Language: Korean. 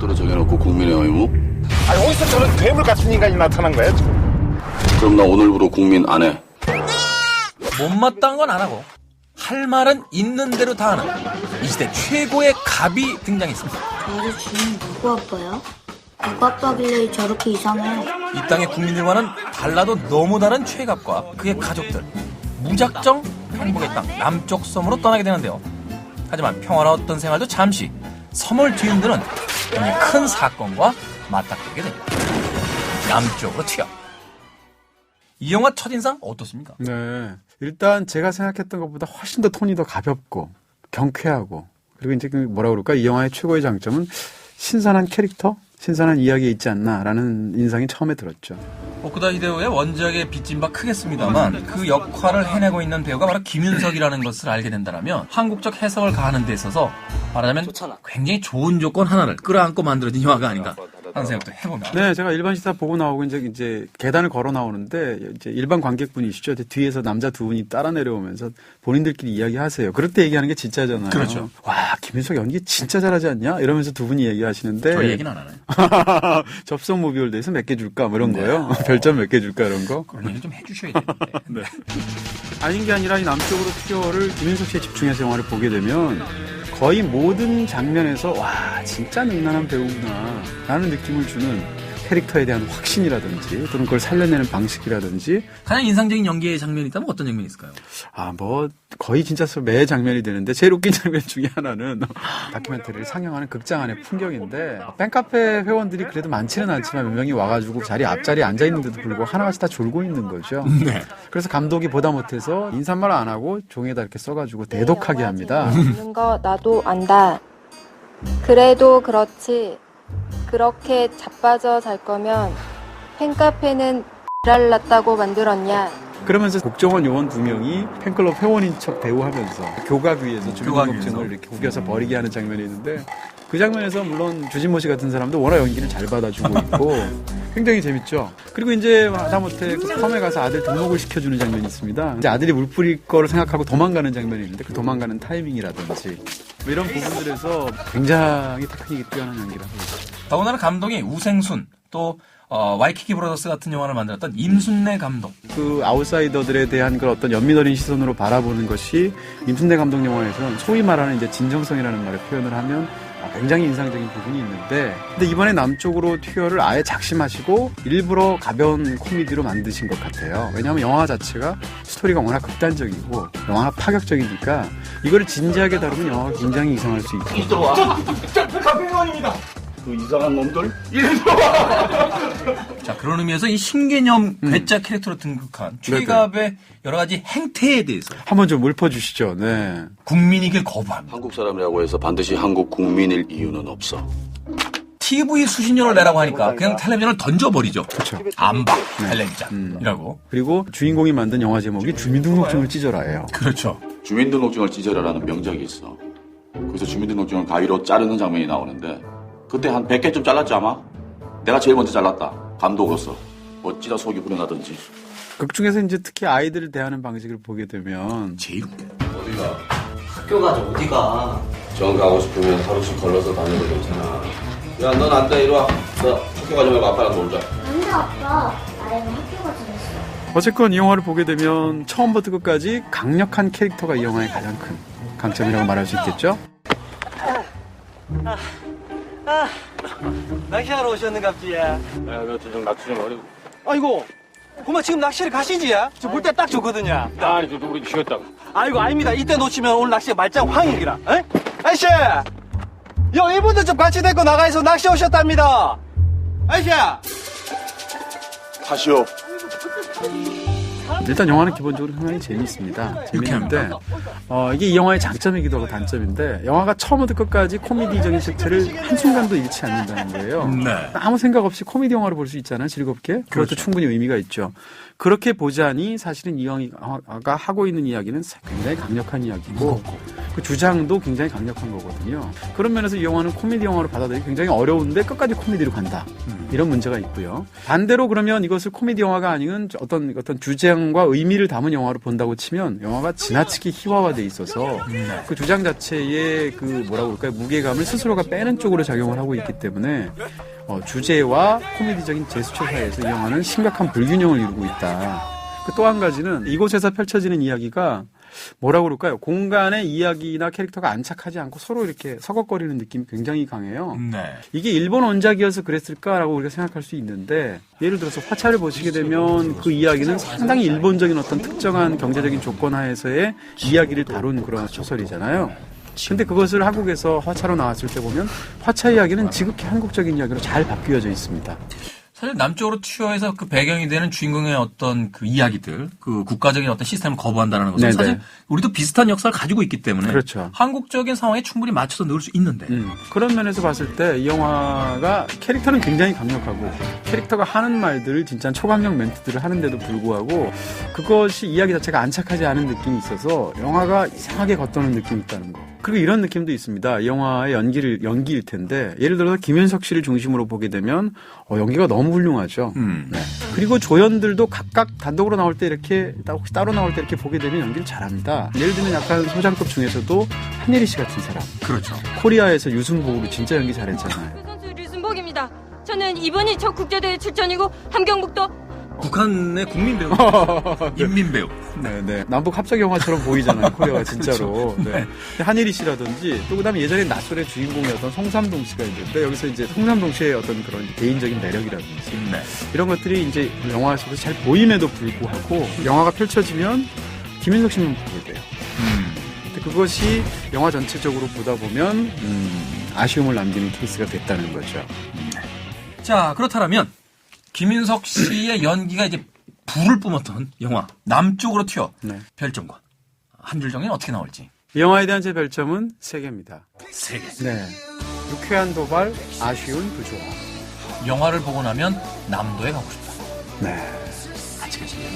법대로 정해놓고 국민의 의무? 아니 어디서 저런 괴물 같은 인간이 나타난 거야 지금? 그럼 나 오늘부로 국민 안 해. 못마땅한 건 안 하고 할 말은 있는 대로 다 하는 이 시대 최고의 갑이 등장했습니다. 저희 주인 누구 아빠야? 누구 아빠길래 저렇게 이상해? 이 땅의 국민들과는 달라도 너무 다른 최갑과 그의 가족들 무작정 행복의 땅 남쪽 섬으로 떠나게 되는데요. 하지만 평화로웠던 생활도 잠시 섬을 뒤흔드는 굉장히 큰 사건과 맞닥뜨리게 됩니다. 남쪽으로 튀어. 이 영화 첫인상 어떻습니까? 네. 일단 제가 생각했던 것보다 훨씬 더 톤이 더 가볍고 경쾌하고 그리고 이제 뭐라 그럴까 이 영화의 최고의 장점은 신선한 캐릭터, 신선한 이야기에 있지 않나라는 인상이 처음에 들었죠. 오쿠다 히데오의 원작에 빚진 바 크겠습니다만 그 역할을 해내고 있는 배우가 바로 김윤석이라는 것을 알게 된다면 한국적 해석을 가하는 데 있어서 말하자면 굉장히 좋은 조건 하나를 끌어안고 만들어진 영화가 아닌가 하는 생각도 해봅니다. 네, 제가 일반 시사 보고 나오고 이제 계단을 걸어 나오는데 이제 일반 관객분이시죠. 뒤에서 남자 두 분이 따라 내려오면서 본인들끼리 이야기하세요. 그럴 때 얘기하는 게 진짜잖아요. 그렇죠. 와, 김윤석 연기 진짜 잘하지 않냐? 이러면서 두 분이 얘기하시는데 저희 얘기는 안 하나요? 접속 무비월드에서 몇 개 줄까? 뭐 이런 거요. 별점 몇 개 줄까? 이런 거. 그런 얘기 좀 해주셔야 되는데. 네. 아닌 게 아니라 이 남쪽으로 튀어를 김윤석 씨에 집중해서 영화를 보게 되면 거의 모든 장면에서 와 진짜 능란한 배우구나 라는 느낌을 주는 캐릭터에 대한 확신이라든지 또는 그걸 살려내는 방식이라든지 가장 인상적인 연기의 장면이 있다면 어떤 장면이 있을까요? 뭐 거의 진짜 매 장면이 되는데 제일 웃긴 장면 중에 하나는 다큐멘터리를 상영하는 극장 안의 풍경인데 팬카페 회원들이 그래도 많지는 않지만 몇 명이 와가지고 자리 앞자리에 앉아있는데도 불구하고 하나같이 다 졸고 있는 거죠. 네. 그래서 감독이 보다 못해서 인사말 안 하고 종이에다 이렇게 써가지고 대독하게 합니다. 있는 거 나도 안다. 그래도 그렇지. 그렇게 자빠져 잘 거면 팬카페는 X랄났다고 만들었냐. 그러면서 국정원 요원 두 명이 팬클럽 회원인 척 대우하면서 교각 위에서 주민등록증을 이렇게 구겨서 버리게 하는 장면이 있는데 그 장면에서 물론 주진모 씨 같은 사람도 워낙 연기를 잘 받아주고 있고 굉장히 재밌죠. 그리고 이제 하다못해 그 섬에 가서 아들 등록을 시켜주는 장면이 있습니다. 이제 아들이 물 뿌릴 거를 생각하고 도망가는 장면이 있는데 그 도망가는 타이밍이라든지 뭐 이런 부분들에서 굉장히 테크닉이 뛰어난 연기를 하고 있습니다. 더군다나 감독이 우생순 또 와이키키 브라더스 같은 영화를 만들었던 임순례 감독. 그 아웃사이더들에 대한 그런 어떤 연민 어린 시선으로 바라보는 것이 임순례 감독 영화에서는 소위 말하는 이제 진정성이라는 말을 표현을 하면 굉장히 인상적인 부분이 있는데 근데 이번에 남쪽으로 튀어를 아예 작심하시고 일부러 가벼운 코미디로 만드신 것 같아요. 왜냐하면 영화 자체가 스토리가 워낙 극단적이고 영화가 파격적이니까 이거를 진지하게 다루면 영화가 굉장히 이상할 수 있고 저 카페원입니다. 그 이상한 놈들? 자, 그런 의미에서 이 신개념 괴짜 캐릭터로 등극한 최갑의 여러 가지 행태에 대해서 한번 좀 읊어주시죠. 네. 국민이길 거부합니다. 한국 사람이라고 해서 반드시 한국 국민일 이유는 없어. TV 수신료를 내라고 하니까 그냥 텔레비전을 던져버리죠. 그렇죠. 안 봐. 텔레비전이라고. 그리고 주인공이 만든 영화 제목이 주민등록증을 찢어라예요. 그렇죠. 주민등록증을 찢어라라는 명작이 있어. 그래서 주민등록증을 가위로 자르는 장면이 나오는데 그때 한 100개쯤 잘랐지 아마? 내가 제일 먼저 잘랐다. 감독으로서. 어찌나 속이 후련하던지. 극 중에서 이제 특히 아이들을 대하는 방식을 보게 되면 제일 웃겨. 어디가? 학교 가자 어디가. 정 가고 싶으면 하루씩 걸러서 다녀도 괜찮아. 야, 넌 안 돼. 이리 와. 너 학교 가지 말고 아빠랑 놀자. 안돼 아빠. 나랑 학교가 재밌어. 어쨌건 이 영화를 보게 되면 처음부터 끝까지 강력한 캐릭터가 이 영화의 가장 큰 강점이라고 말할 수 있겠죠? 낚시하러 오셨는갑지야. 야, 너 좀 낚시 좀 어려. 아이고 고마 지금 낚시를 가시지? 저 볼 때 딱 좋거든요. 아니, 저 우리 쉬었다고. 아이고 아닙니다. 이때 놓치면 오늘 낚시 말짱 황이기라. 에? 아이씨 이분들 좀 같이 데리고 나가서 낚시 오셨답니다. 아이씨 하시오. 일단 영화는 기본적으로 상당히 재미있습니다. 재미있는데 이게 이 영화의 장점이기도 하고 단점인데 영화가 처음부터 끝까지 코미디적인 색채를 한순간도 잃지 않는다는 거예요. 네. 아무 생각 없이 코미디 영화를 볼 수 있잖아요. 즐겁게. 그것도 그렇죠. 충분히 의미가 있죠. 그렇게 보자니 사실은 이 영화가 하고 있는 이야기는 굉장히 강력한 이야기고 그 주장도 굉장히 강력한 거거든요. 그런 면에서 이 영화는 코미디 영화로 받아들이기 굉장히 어려운데 끝까지 코미디로 간다. 이런 문제가 있고요. 반대로 그러면 이것을 코미디 영화가 아닌 어떤 주장과 의미를 담은 영화로 본다고 치면 영화가 지나치게 희화화돼 있어서 그 주장 자체의 그 뭐라고 그럴까요? 무게감을 스스로가 빼는 쪽으로 작용을 하고 있기 때문에 주제와 코미디적인 제스처 사이에서 이 영화는 심각한 불균형을 이루고 있다. 또 한 가지는 이곳에서 펼쳐지는 이야기가 뭐라고 그럴까요? 공간의 이야기나 캐릭터가 안착하지 않고 서로 이렇게 서걱거리는 느낌이 굉장히 강해요. 네. 이게 일본 원작이어서 그랬을까라고 우리가 생각할 수 있는데 예를 들어서 화차를 보시게 되면 그 이야기는 상당히 일본적인 어떤 특정한 경제적인 조건 하에서의 이야기를 다룬 그런 소설이잖아요. 근데 그것을 한국에서 화차로 나왔을 때 보면 화차 이야기는 지극히 한국적인 이야기로 잘 바뀌어져 있습니다. 사실 남쪽으로 튀어에서 그 배경이 되는 주인공의 어떤 그 이야기들, 그 국가적인 어떤 시스템을 거부한다는 것은 네네. 사실 우리도 비슷한 역사를 가지고 있기 때문에 그렇죠. 한국적인 상황에 충분히 맞춰서 넣을 수 있는데 그런 면에서 봤을 때 이 영화가 캐릭터는 굉장히 강력하고 캐릭터가 하는 말들을 진짜 초강력 멘트들을 하는데도 불구하고 그것이 이야기 자체가 안착하지 않은 느낌이 있어서 영화가 이상하게 겉도는 느낌이 있다는 거. 그리고 이런 느낌도 있습니다. 이 영화의 연기일 텐데 예를 들어서 김윤석 씨를 중심으로 보게 되면 연기가 너무 훌륭하죠. 네. 그리고 조연들도 각각 단독으로 나올 때 이렇게 혹시 따로 나올 때 이렇게 보게 되면 연기를 잘합니다. 예를 들면 약간 소장급 중에서도 한예리 씨 같은 사람. 그렇죠. 코리아에서 유승복으로 진짜 연기 잘했잖아요. 선수 류승복입니다. 저는 이번이 첫 국제대회 출전이고 함경북도 북한의 국민 배우, 인민 배우. 네. 남북 합작 영화처럼 보이잖아요. 코리아가 진짜로. 그렇죠. 네. 한예리 씨라든지 또 그다음에 예전에 낯설의 주인공이었던 송삼동 씨가 있는데 여기서 이제 송삼동 씨의 어떤 그런 개인적인 매력이라든지 이런 것들이 이제 영화 속에서 잘 보임에도 불구하고 영화가 펼쳐지면 김윤석 씨만 보게 돼요. 근데 그것이 영화 전체적으로 보다 보면 아쉬움을 남기는 케이스가 됐다는 거죠. 자, 그렇다면 김윤석 씨의 연기가 이제 불을 뿜었던 영화 남쪽으로 튀어 네. 별점과 한 줄 정리는 어떻게 나올지. 이 영화에 대한 제 별점은 3개입니다. 3개. 네. 유쾌한 도발, 아쉬운 부조화. 영화를 보고 나면 남도에 가고 싶다. 네. 같이 가시게요.